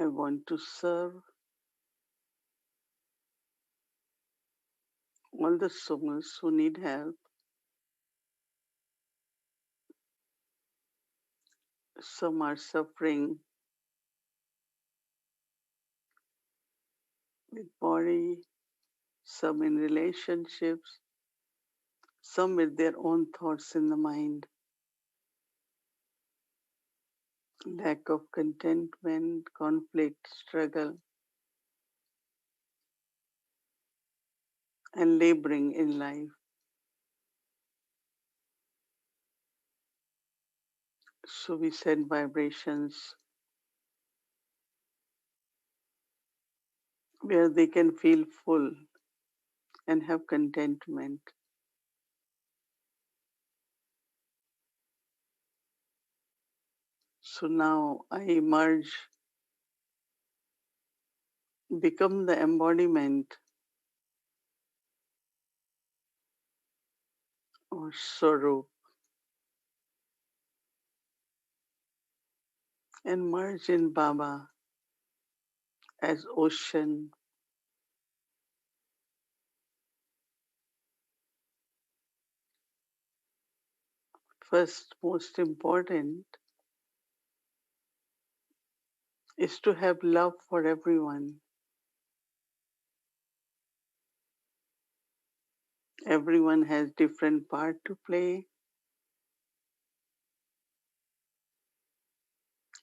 I want to serve all the souls who need help. Some are suffering with body, some in relationships, some with their own thoughts in the mind, lack of contentment, conflict, struggle, and laboring in life. So we send vibrations where they can feel full and have contentment. So now I emerge, become the embodiment or sorrow, and merge in Baba as ocean. First, most important is to have love for everyone. Everyone has different part to play,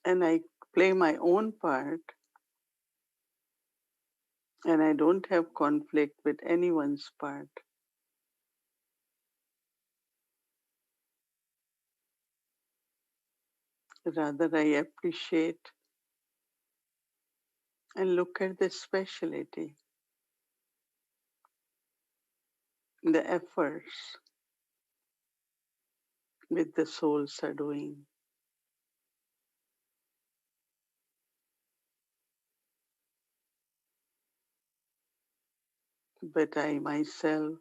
and I play my own part, and I don't have conflict with anyone's part. Rather, I appreciate and look at the speciality, the efforts which the souls are doing. But I myself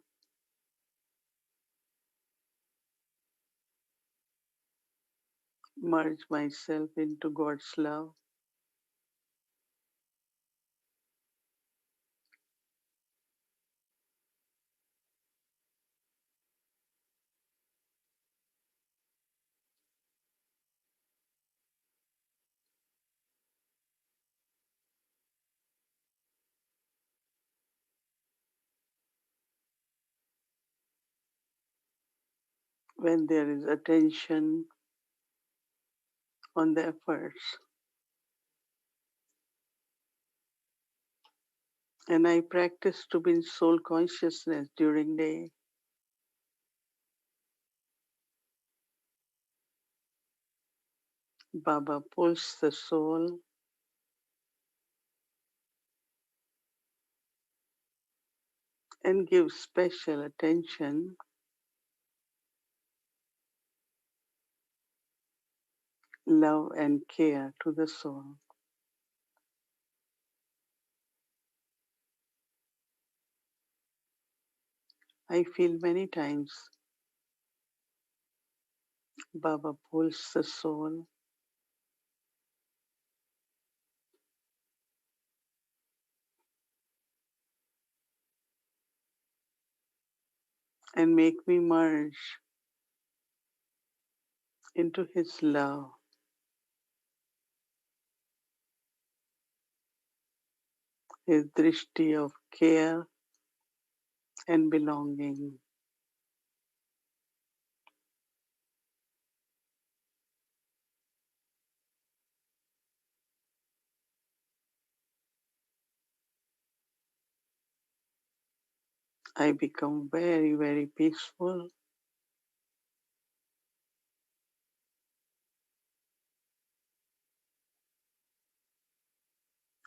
merge myself into God's love. When there is attention on the efforts, and I practice to be in soul consciousness during day. Baba pulls the soul and gives special attention, love and care to the soul. I feel many times Baba pulls the soul and make me merge into his love, his drishti of care and belonging. I become very, very peaceful,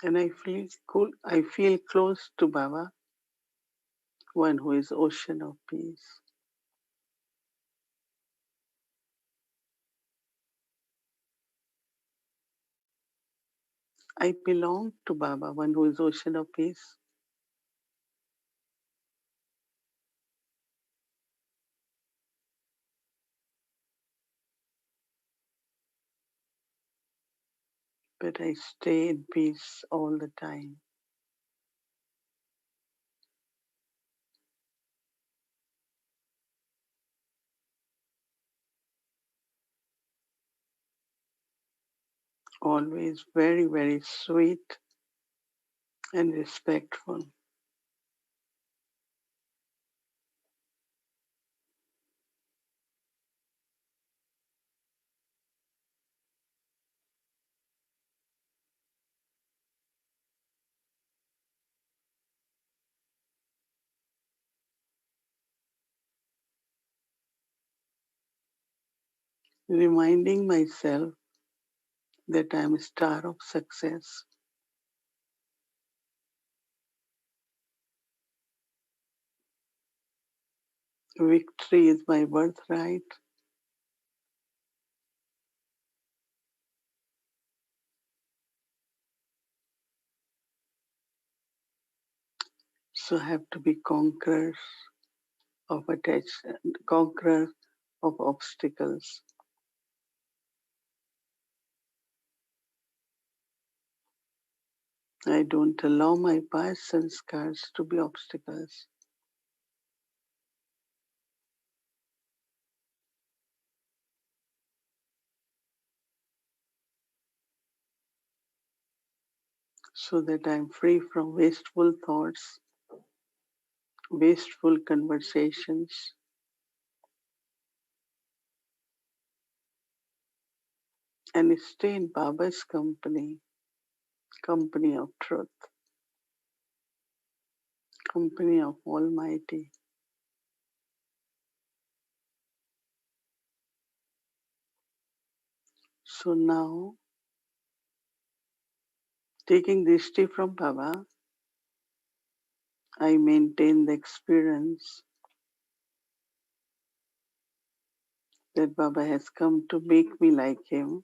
and I feel cool. I feel close to Baba, one who is ocean of peace. I belong to Baba, one who is ocean of peace. but I stay in peace all the time. Always very, very sweet and respectful. Reminding myself that I'm a star of success. Victory is my birthright. So I have to be of conquerors of obstacles. I don't allow my past scars to be obstacles. So that I'm free from wasteful thoughts, wasteful conversations, and stay in Baba's company, company of truth, company of Almighty. So now, taking dishti from Baba, I maintain the experience that Baba has come to make me like him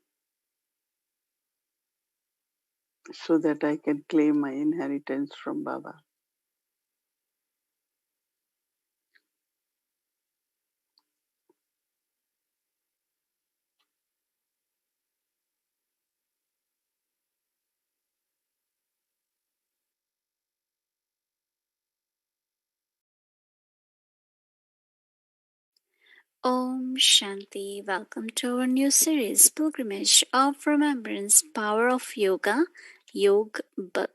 so that I can claim my inheritance from Baba. Om Shanti. Welcome to our new series, Pilgrimage of Remembrance, Power of Yoga, Yog Bhak.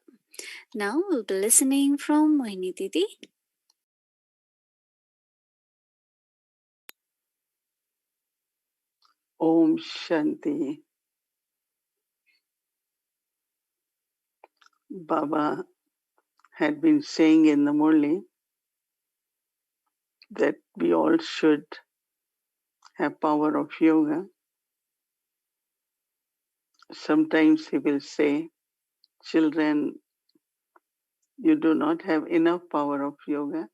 Now we'll be listening from Mohini Didi. Om Shanti. Baba had been saying in the Murli that we all should have power of yoga. Sometimes he will say, children, you do not have enough power of yoga.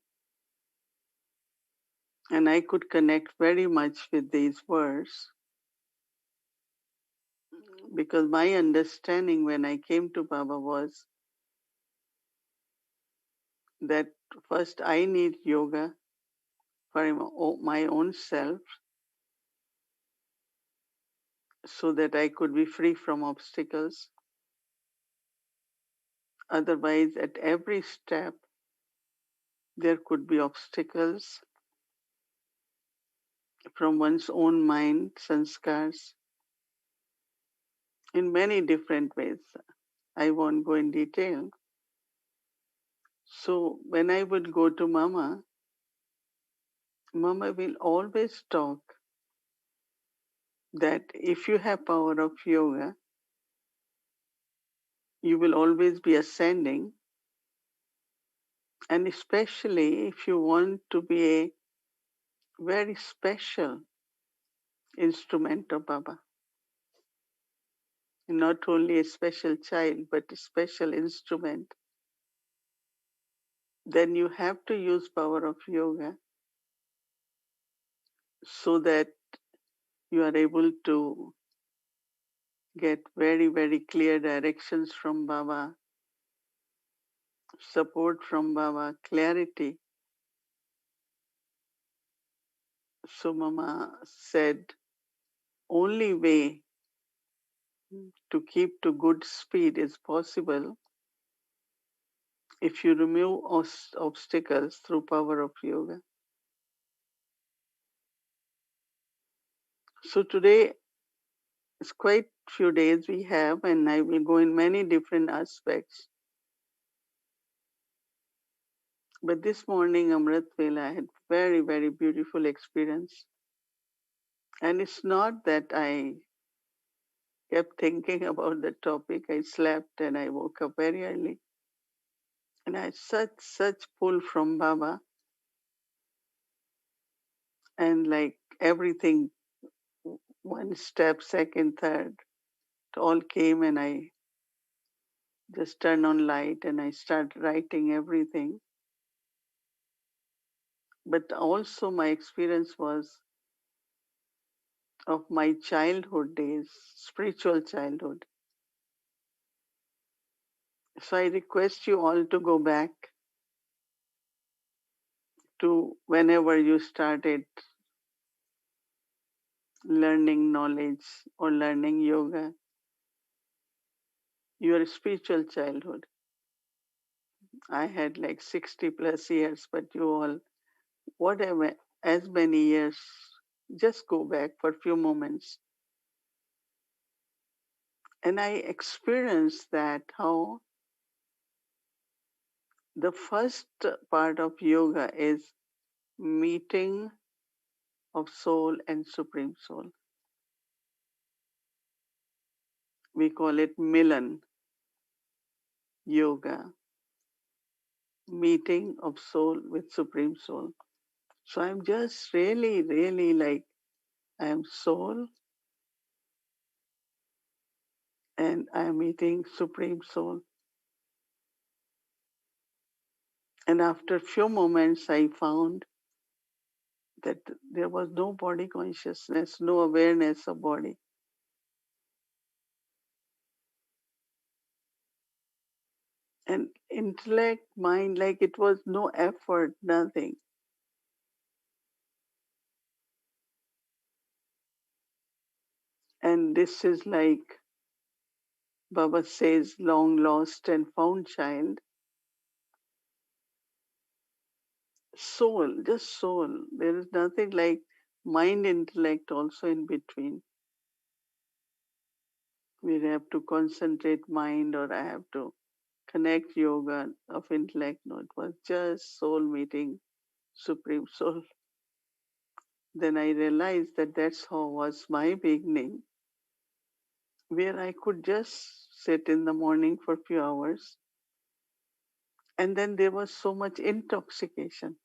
And I could connect very much with these words because my understanding when I came to Baba was that first I need yoga for my own self so that I could be free from obstacles. Otherwise, at every step, there could be obstacles from one's own mind, sanskars, in many different ways. I won't go in detail. So when I would go to Mama, Mama will always talk that if you have power of yoga, you will always be ascending. And especially if you want to be a very special instrument of Baba. Not only a special child, but a special instrument. Then you have to use power of yoga so that you are able to get very, very clear directions from Baba, support from Baba, clarity. So Mama said, only way to keep to good speed is possible if you remove obstacles through power of yoga. So today it's quite few days we have, and I will go in many different aspects. But this morning, Amrit Vela, I had very, very beautiful experience. And it's not that I kept thinking about the topic. I slept and I woke up very early. And I had such pull from Baba, and like everything, one step, second, third, it all came, and I just turned on light and I started writing everything. But also my experience was of my childhood days, spiritual childhood. So I request you all to go back to whenever you started learning knowledge or learning yoga, your spiritual childhood. I had like 60 plus years, but you all, whatever, as many years, just go back for a few moments. And I experienced that how the first part of yoga is meeting of soul and supreme soul. We call it Milan yoga, meeting of soul with supreme soul. So I'm just really, really like I am soul and I am meeting supreme soul. And after a few moments, I found that there was no body consciousness, no awareness of body. And intellect, mind, like it was no effort, nothing. And this is like Baba says, long lost and found child. Soul, just soul. There is nothing like mind, intellect also in between. We have to concentrate mind or I have to connect yoga of intellect. No, it was just soul meeting supreme soul. Then I realized that that's how was my beginning, where I could just sit in the morning for a few hours. And then there was so much intoxication,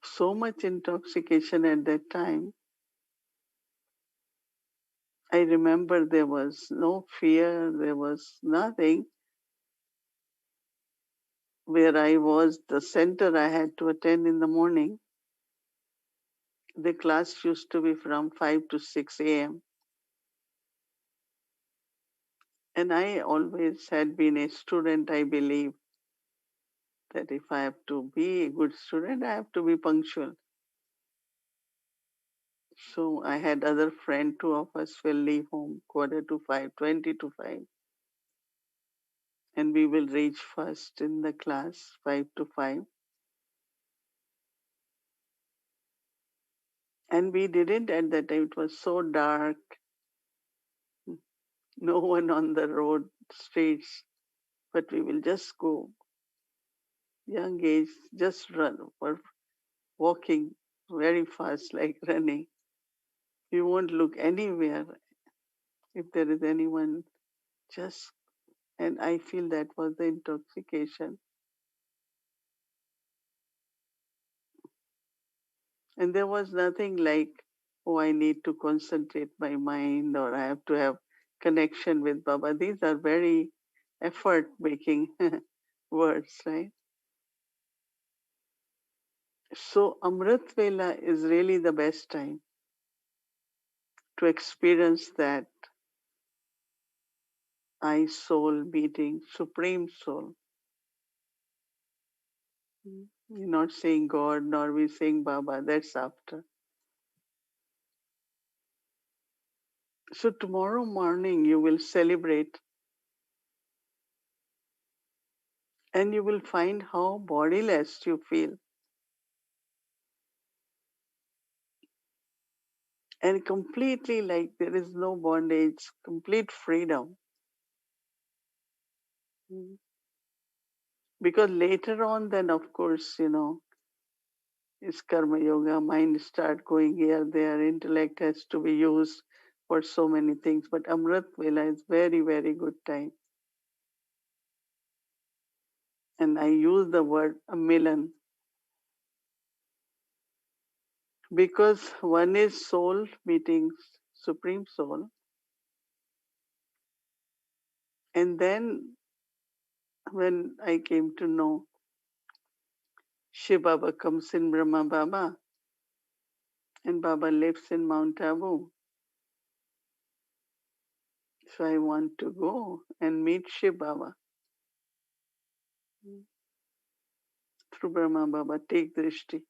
so much intoxication at that time. I remember there was no fear, there was nothing. Where I was, the center I had to attend in the morning, the class used to be from 5 to 6 a.m. And I always had been a student, I believe that if I have to be a good student, I have to be punctual. So I had other friend, two of us will leave home quarter to 5, 20 to 5. And we will reach first in the class, 5 to 5. And we didn't at that time, it was so dark, no one on the road, streets, but we will just go, young age, just run or walking very fast, like running. You won't look anywhere if there is anyone, just, and I feel that was the intoxication. And there was nothing like, oh, I need to concentrate my mind or I have to have connection with Baba. These are very effort making words, right? So Amrit Vela is really the best time to experience that I soul meeting, supreme soul. We're not saying God nor we saying Baba, that's after. So tomorrow morning you will celebrate and you will find how bodiless you feel and completely like there is no bondage, complete freedom. Mm. Because later on, then of course, is karma yoga, mind start going here, there, intellect has to be used for so many things. But Amrit Vela is very, very good time. And I use the word a milan because one is soul meeting Supreme Soul. And then when I came to know Shiv Baba comes in Brahma Baba and Baba lives in Mount Abu. So I want to go and meet Shiv Baba through Brahma Baba, take Drishti.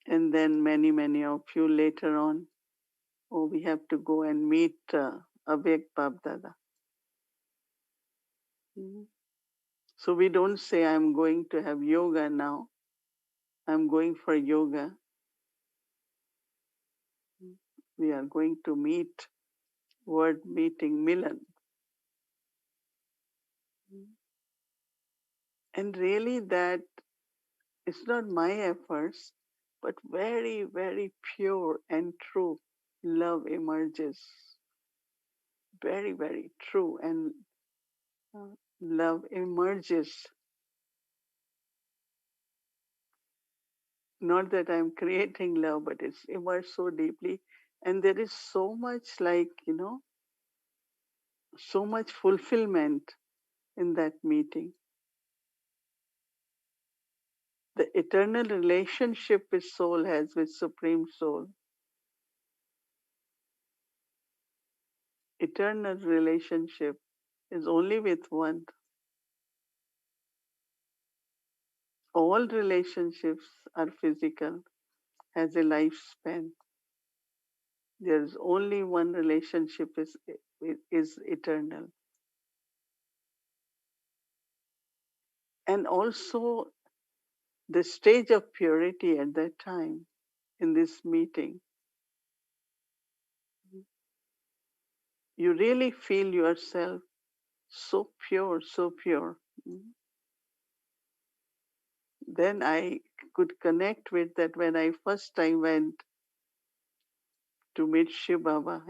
And then many of you later on, oh, we have to go and meet Abhek Bab Dada. Mhm. So we don't say, I'm going to have yoga now. I'm going for yoga. We are going to meet, word meeting, Milan. And really that is not my efforts, but very, very pure and true love emerges. Very, very true. And love emerges. Not that I'm creating love, but it's immersed so deeply. And there is so much like, so much fulfillment in that meeting. The eternal relationship with soul has with Supreme Soul. Eternal relationship is only with one. All relationships are physical, has a lifespan. There's only one relationship is eternal. And also the stage of purity at that time in this meeting, you really feel yourself so pure, so pure. Then I could connect with that when I first time went to meet Shiv Baba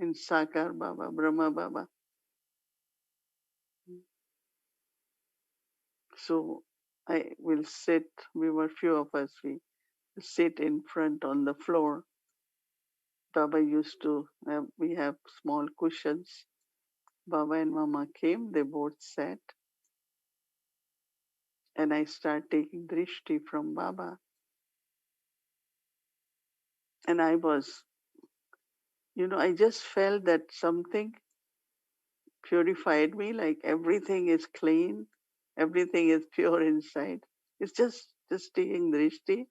in Sakar Baba, Brahma Baba. So I will sit, we were few of us, we sit in front on the floor. Baba used to have, we have small cushions. Baba and Mama came, they both sat, and I start taking drishti from Baba. And I was, I just felt that something purified me, like everything is clean, everything is pure inside. It's just taking drishti,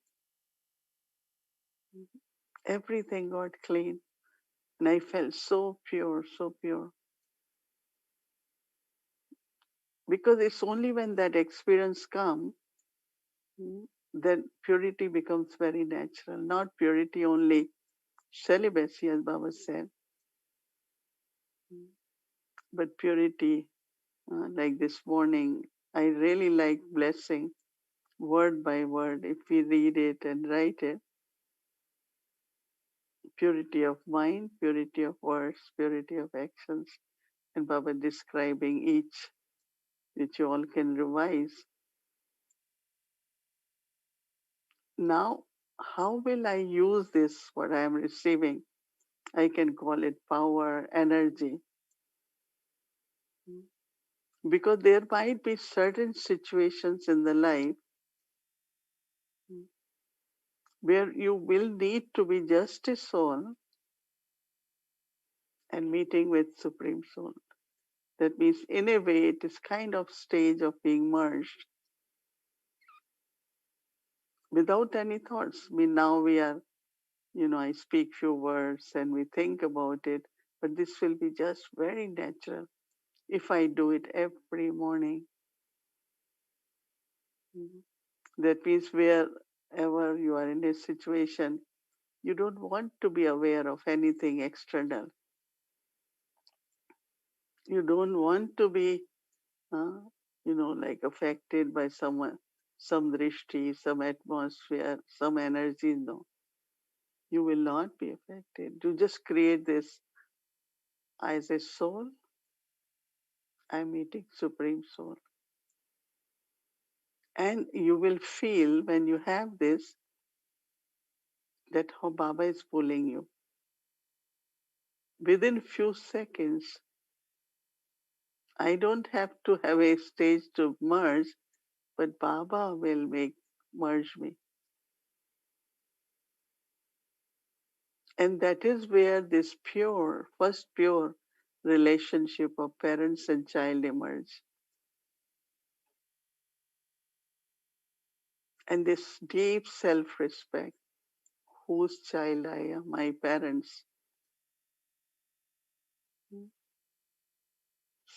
everything got clean. And I felt so pure, so pure. Because it's only when that experience comes, then purity becomes very natural. Not purity only celibacy, as Baba said, but purity, like this morning, I really like blessing word by word. If we read it and write it, purity of mind, purity of words, purity of actions, and Baba describing each, which you all can revise. Now, how will I use this, what I am receiving? I can call it power, energy, because there might be certain situations in the life where you will need to be just a soul and meeting with Supreme Soul. That means, in a way, it is kind of stage of being merged without any thoughts. I mean, now we are I speak few words and we think about it, but this will be just very natural if I do it every morning. Mhm. That means wherever you are in a situation, you don't want to be aware of anything external. You don't want to be, uh, like affected by someone, some drishti, some atmosphere, some energy. No, you will not be affected. You just create this as a soul. I'm meeting Supreme Soul. And you will feel when you have this that how Baba is pulling you. Within few seconds, I don't have to have a stage to merge, but Baba will make merge me. And that is where this pure, first pure relationship of parents and child emerge. And this deep self-respect, whose child I am, my parents.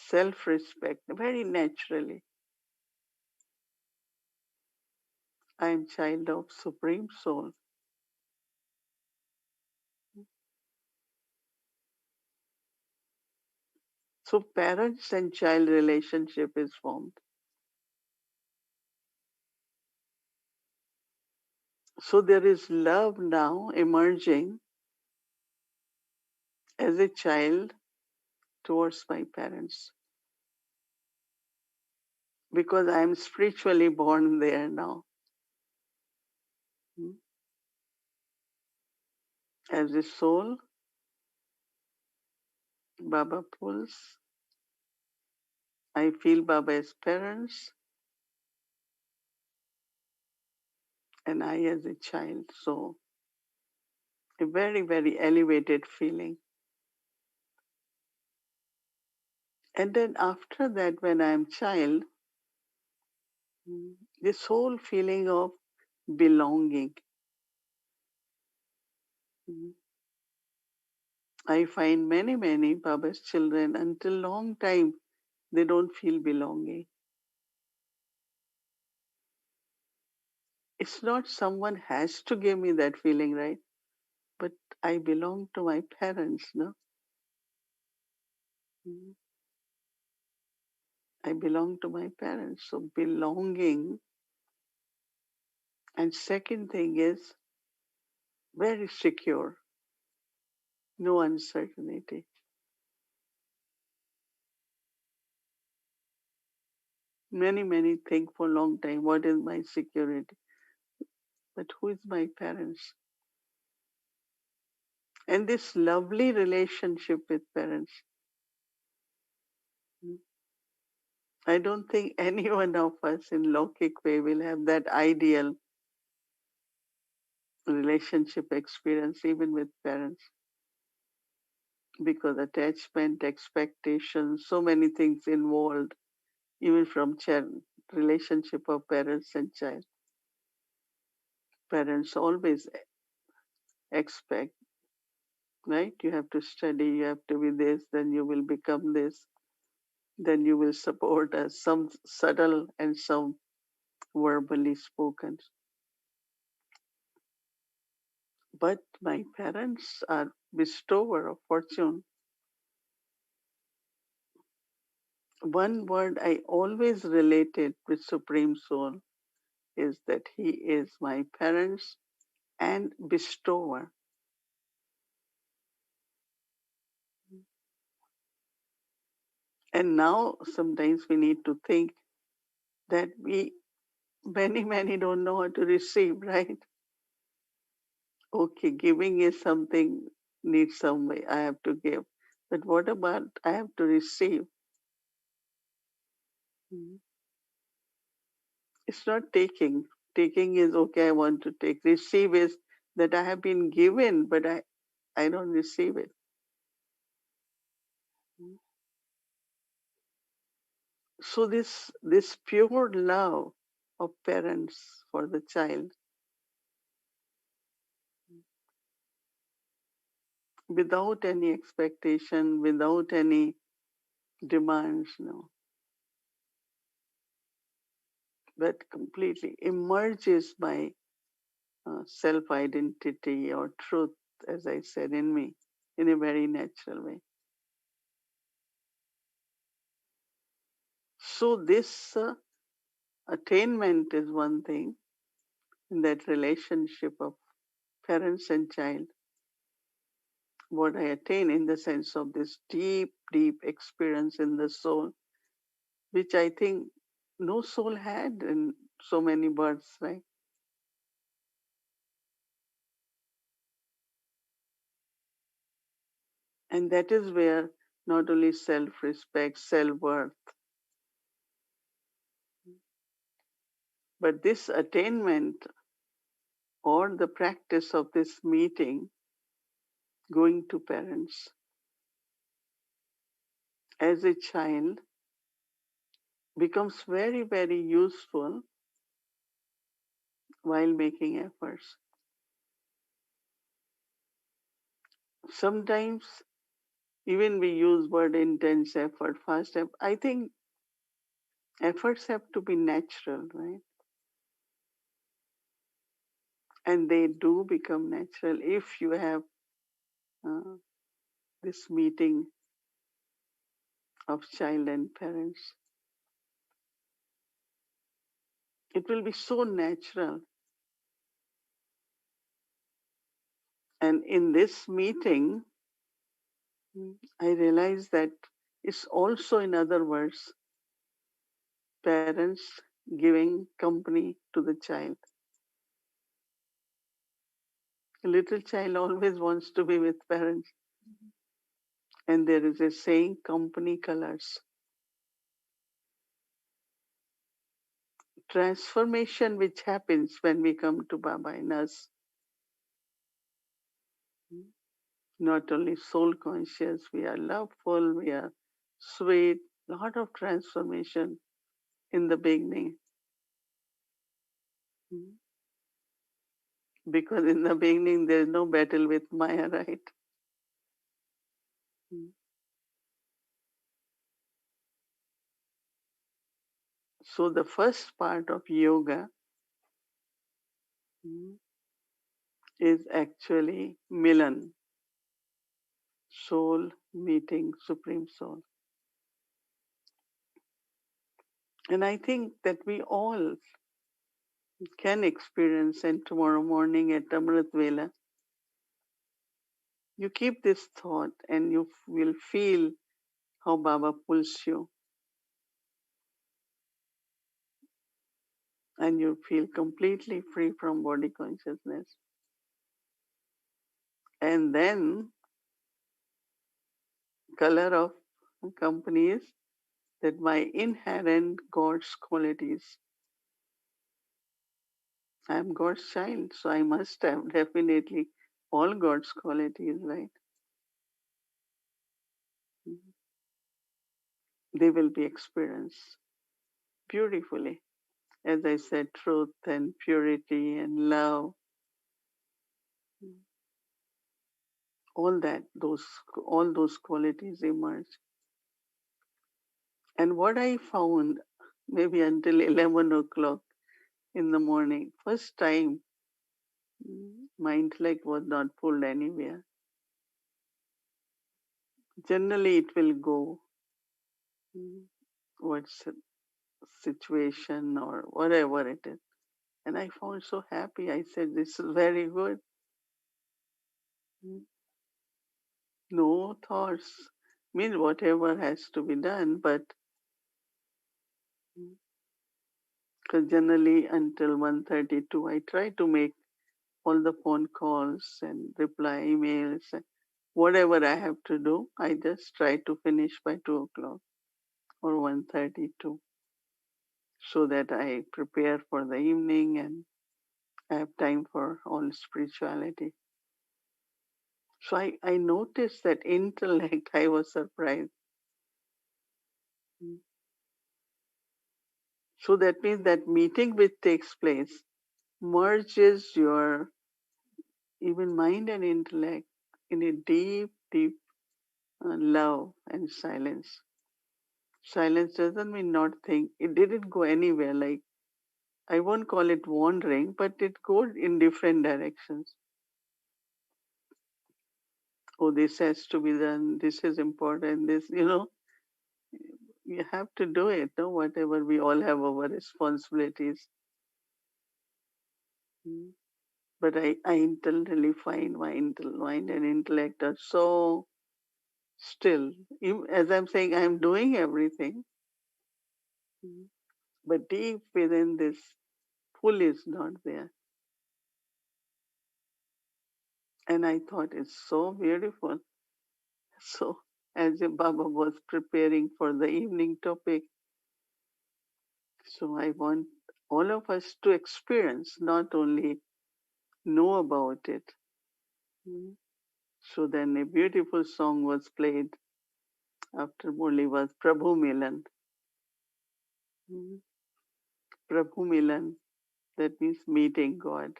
Self-respect, very naturally. I am child of Supreme Soul. So parents and child relationship is formed. So there is love now emerging as a child towards my parents because I am spiritually born there now. As a soul, Baba pulls. I feel Baba as parents and I as a child. So a very, very elevated feeling. And then after that, when I am child, this whole feeling of belonging. I find many, many Baba's children until long time they don't feel belonging. It's not someone has to give me that feeling, right? But I belong to my parents, no? Mhm. I belong to my parents. So belonging. And second thing is very secure, no uncertainty. Many, many think for a long time, what is my security? But who is my parents? And this lovely relationship with parents. I don't think any one of us in Lokik way will have that ideal relationship experience even with parents because attachment, expectations, so many things involved even from relationship of parents and child. Parents always expect, right? You have to study, you have to be this, then you will become this, then you will support us, some subtle and some verbally spoken. But my parents are bestower of fortune. One word I always related with Supreme Soul is that he is my parents and bestower. And now sometimes we need to think that many, many don't know how to receive, right? Okay, giving is something needs some way. I have to give. But what about I have to receive? Mhm. It's not taking. Taking is okay, I want to take. Receive is that I have been given, but I don't receive it. So this pure love of parents for the child without any expectation, without any demands, no, but completely emerges my self identity or truth, as I said, in me in a very natural way. So, this attainment is one thing in that relationship of parents and child. What I attain in the sense of this deep, deep experience in the soul, which I think no soul had in so many births, right? And that is where not only self respect, self worth, but this attainment or the practice of this meeting, going to parents as a child, becomes very, very useful while making efforts. Sometimes even we use word intense effort, fast effort. I think efforts have to be natural, right? And they do become natural if you have uh, this meeting of child and parents. It will be so natural. And in this meeting, I realized that it's also, in other words, parents giving company to the child. A little child always wants to be with parents. And there is a saying, company colors. Transformation which happens when we come to Baba in us. Not only soul conscious, we are loveful, we are sweet, lot of transformation in the beginning. Because in the beginning there is no battle with Maya, right? So the first part of yoga is actually Milan, soul meeting Supreme Soul. And I think that we all can experience, and tomorrow morning at Amrit Vela, you keep this thought and you will feel how Baba pulls you, and you feel completely free from body consciousness. And then color of company is that my inherent God's qualities. I am God's child, so I must have definitely all God's qualities, right? They will be experienced beautifully. As I said, truth and purity and love, all that, all those qualities emerge. And what I found, maybe until 11 o'clock in the morning, first time my intellect was not pulled anywhere. Generally, it will go, what's the situation or whatever it is. And I found so happy. I said, this is very good. No thoughts. Means whatever has to be done, but because generally until 1:32, I try to make all the phone calls and reply emails. Whatever I have to do, I just try to finish by 2 o'clock or 1:32 so that I prepare for the evening and I have time for all spirituality. So I noticed that intellect, I was surprised. So that means that meeting which takes place merges your even mind and intellect in a deep, deep love and silence. Silence doesn't mean not think. It didn't go anywhere. Like, I won't call it wandering, but it goes in different directions. Oh, this has to be done. This is important. This, you have to do it. No, whatever we all have our responsibilities. Mm. But I internally find my mind and intellect are so still. As I'm saying, I'm doing everything. Mm. But deep within this pull is not there. And I thought it's so beautiful. So as if Baba was preparing for the evening topic, so I want all of us to experience, not only know about it. Mm. So then a beautiful song was played after Murli was Prabhu Milan. Mm. Prabhu Milan, that means meeting God.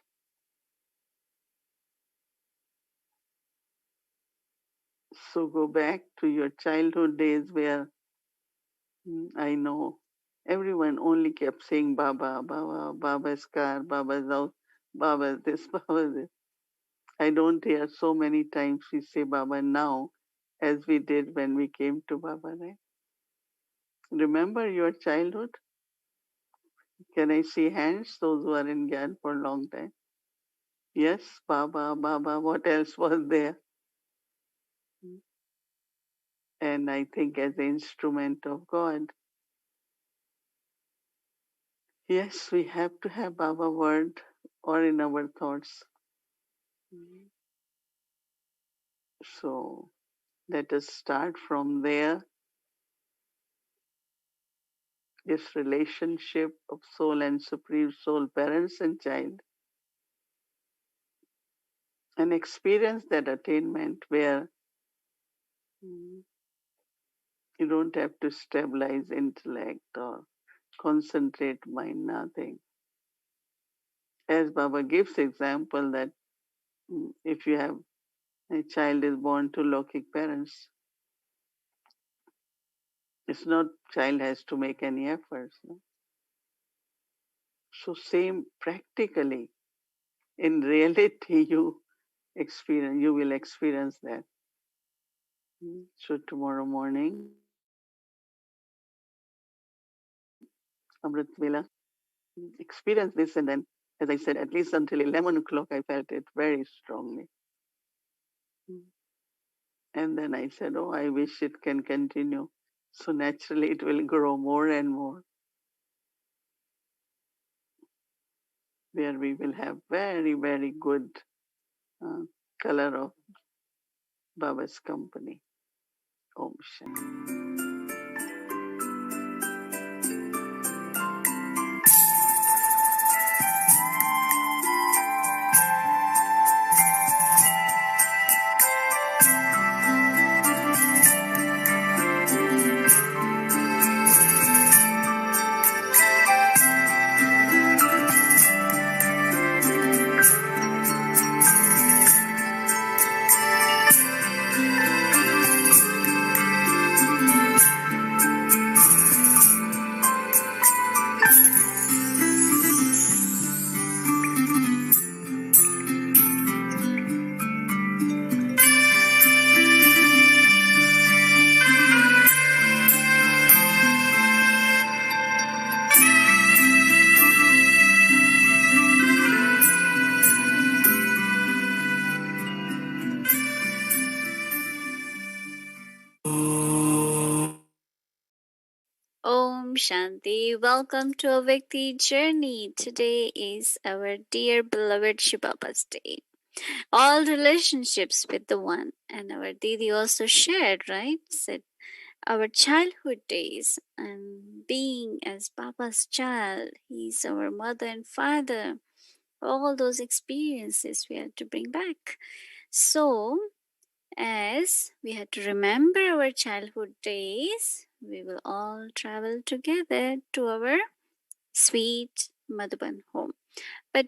So go back to your childhood days where I know everyone only kept saying Baba, Baba, Baba's car, Baba's house, Baba's this, Baba's this. I don't hear so many times we say Baba now as we did when we came to Baba, right? Remember your childhood? Can I see hands? Those who are in Gyan for a long time. Yes, Baba, Baba, what else was there? And I think as an instrument of God, yes, we have to have Baba word or in our thoughts. So let us start from there. This relationship of soul and supreme soul, parents and child, and experience that attainment where you don't have to stabilize intellect or concentrate mind, nothing. As Baba gives example that if you have a child is born to Lokik parents, it's not child has to make any efforts. No? So same practically in reality you will experience that. So tomorrow morning, Amrit Vela, experience this, and then, as I said, at least until 11 o'clock, I felt it very strongly. And then I said, oh, I wish it can continue. So naturally, it will grow more and more, where we will have very, very good uh, color of Baba's company. Om Shanti. Om Shanti. Welcome to a Vikti journey. Today is our dear beloved Shibaba's day. All relationships with the one. And our Didi also shared, right? Said our childhood days and being as Baba's child. He's our mother and father. All those experiences we had to bring back. So, as we had to remember our childhood days, we will all travel together to our sweet Madhuban home. But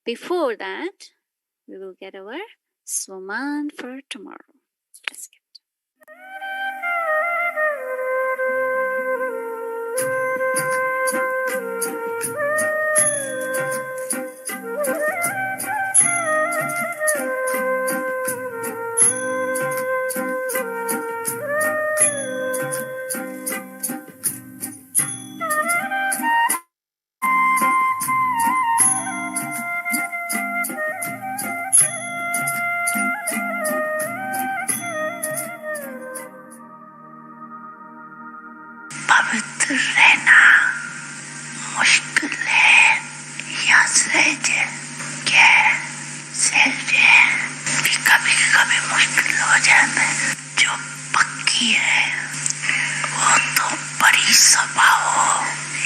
before that, we will get our Swaman for tomorrow. Let's get पवित्र रहना मुश्किल है या सहज है? क्या सहज है कि कभी कभी मुश्किल हो जाता है? जो पक्की है वो तो बड़ी सभा हो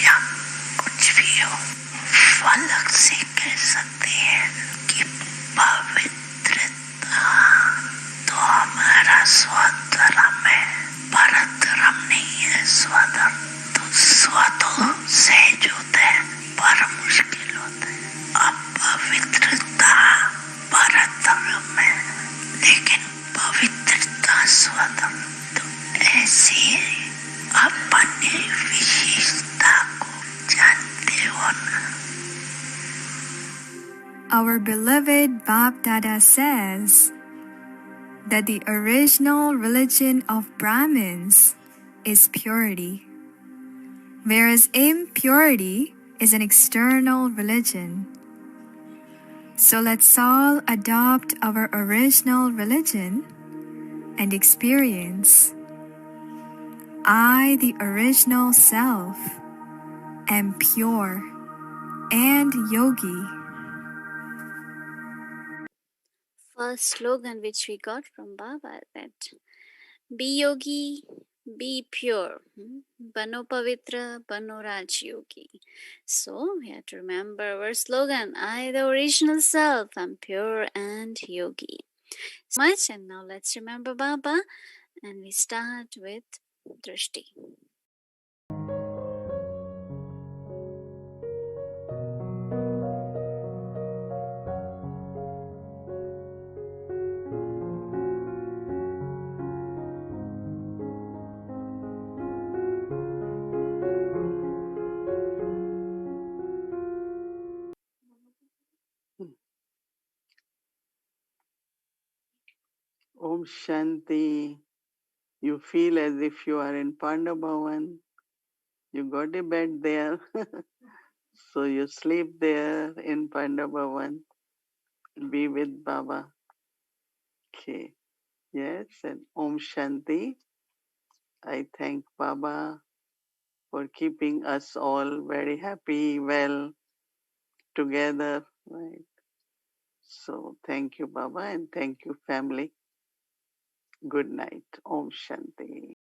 या कुछ भी हो, फलक से कह सकते हैं कि पवित्रता तो हमारा स्वधर्म है। परधर्म नहीं है स्वधर्म। तो स्व तो सहज होता है पर मुश्किल होता है। अपवित्रता परधर्म है लेकिन पवित्रता स्वधर्म। तो ऐसी अपनी विशेषता को जानते हो ना? Our beloved Bab Dada says that the original religion of Brahmins is purity, whereas impurity is an external religion. So let's all adopt our original religion and experience. I, the original self, am pure and yogi. first slogan which we got from Baba, that be yogi, be pure. Bano pavitra, bano raj yogi. So we have to remember our slogan, I, the original self, am pure and yogi. So much, and now let's remember Baba, and we start with Drishti. Om Shanti. You feel as if you are in Pandabhavan. You got a bed there. So you sleep there in Pandabhavan. Be with Baba. Okay. Yes. And Om Shanti. I thank Baba for keeping us all very happy, well, together. Right. So thank you, Baba, and thank you, family. Good night. Om Shanti.